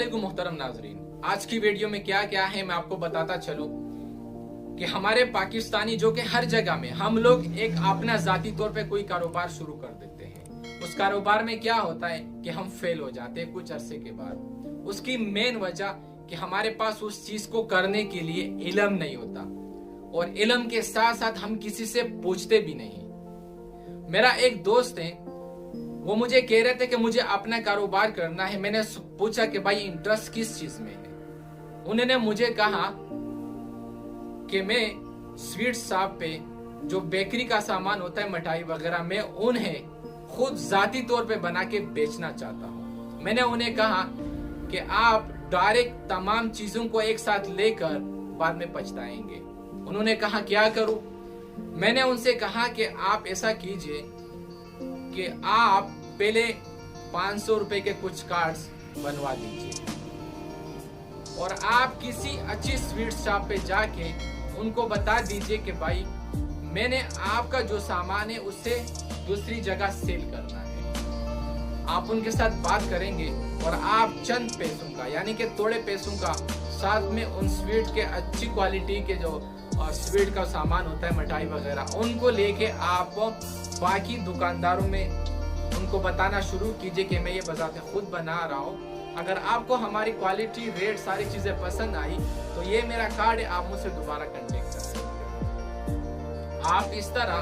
अस्सलामुअलैकुम मोहतरम नाजरीन, आज की वीडियो में क्या क्या है मैं आपको बताता चलूं कि हमारे पाकिस्तानी जो कि हर जगह में हम लोग एक अपना जाती तौर पे कोई कारोबार शुरू कर देते हैं। उस कारोबार में क्या होता है कि हम फेल हो जाते हैं कुछ अरसे के बाद। उसकी मेन वजह कि हमारे पास उस चीज को करने के लिए इल्म नहीं होता, और इल्म के साथ साथ हम किसी से पूछते भी नहीं। मेरा एक दोस्त है, वो मुझे कह रहे थे कि मुझे अपना कारोबार करना है। मैंने पूछा कि भाई इंटरेस्ट किस चीज में है। उन्होंने मुझे कहा कि मैं स्वीट शॉप पे जो बेकरी का सामान होता है, मिठाई वगैरह, मैं उन्हें खुद जाती तौर पे बना के बेचना चाहता हूँ। मैंने उन्हें कहा कि आप डायरेक्ट तमाम चीजों को एक साथ लेकर बाद में पछताएंगे। उन्होंने कहा क्या करूं? मैंने उनसे कहा कि आप ऐसा कीजिए कि आप पहले 500 रुपए के कुछ कार्ड्स बनवा दीजिए, और आप किसी अच्छी स्वीट शॉप पे जाके उनको बता दीजिए कि भाई मैंने आपका जो सामान है उससे दूसरी जगह सेल करना है। आप उनके साथ बात करेंगे और आप चंद पैसों का, यानी कि थोड़े पैसों का, साथ में उन स्वीट के अच्छी क्वालिटी के जो स्वीट का सामान होता है, मिठाई वगैरह, उनको लेके आप बाकी दुकानदारों में उनको बताना शुरू कीजिए कि मैं ये बजाते खुद बना रहा हूँ। अगर आपको हमारी क्वालिटी, रेट, सारी चीजें पसंद आई तो ये मेरा कार्ड है, आप मुझसे दोबारा कांटेक्ट कर सकते हैं। आप इस तरह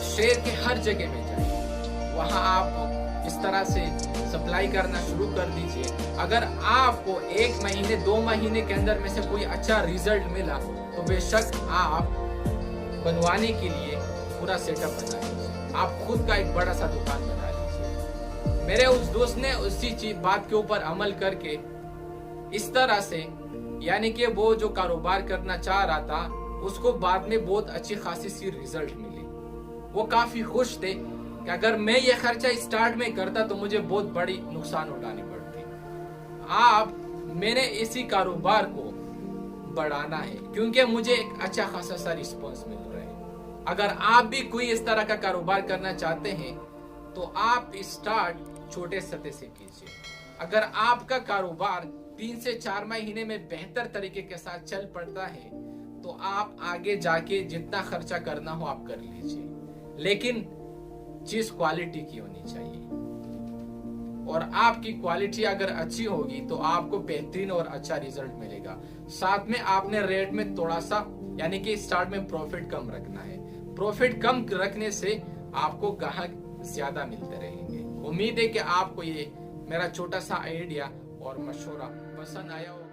शहर के हर जगह में जाइए, वहां आप इस तरह से सप्लाई करना शुरू कर दीजिए। अगर आपको 1 महीने 2 महीने के अंदर में से कोई अच्छा रिजल्ट मिला तो बेशक आप बनवाने के लिए पूरा सेटअप बना लीजिए, आप खुद का एक बड़ा सा दुकान बना लीजिए। मेरे उस दोस्त ने उसी चीज बात के ऊपर अमल करके इस तरह से, यानी कि वो जो कारोबार करना चाह रहा था उसको बाद में बहुत अच्छी खासी सी रिजल्ट मिली। वो काफी खुश थे कि अगर मैं ये खर्चा स्टार्ट में करता तो मुझे बहुत बड़ी नुकसान उठानी पड़ती। मैंने इसी कारोबार को बढ़ाना है क्योंकि मुझे एक अच्छा खासा सा रिस्पॉन्स मिल रहा है। अगर आप भी कोई इस तरह का कारोबार करना चाहते हैं तो आप स्टार्ट छोटे सतह से कीजिए। अगर आपका कारोबार 3 से 4 महीने में बेहतर तरीके के साथ चल पड़ता है तो आप आगे जाके जितना खर्चा करना हो आप कर लीजिए, लेकिन चीज क्वालिटी की होनी चाहिए। और आपकी क्वालिटी अगर अच्छी होगी तो आपको बेहतरीन और अच्छा रिजल्ट मिलेगा। साथ में आपने रेट में थोड़ा सा, यानी कि स्टार्ट में प्रॉफिट कम रखना है। प्रॉफिट कम रखने से आपको ग्राहक ज्यादा मिलते रहेंगे। उम्मीद है कि आपको ये मेरा छोटा सा आइडिया और मशवरा पसंद आया होगा।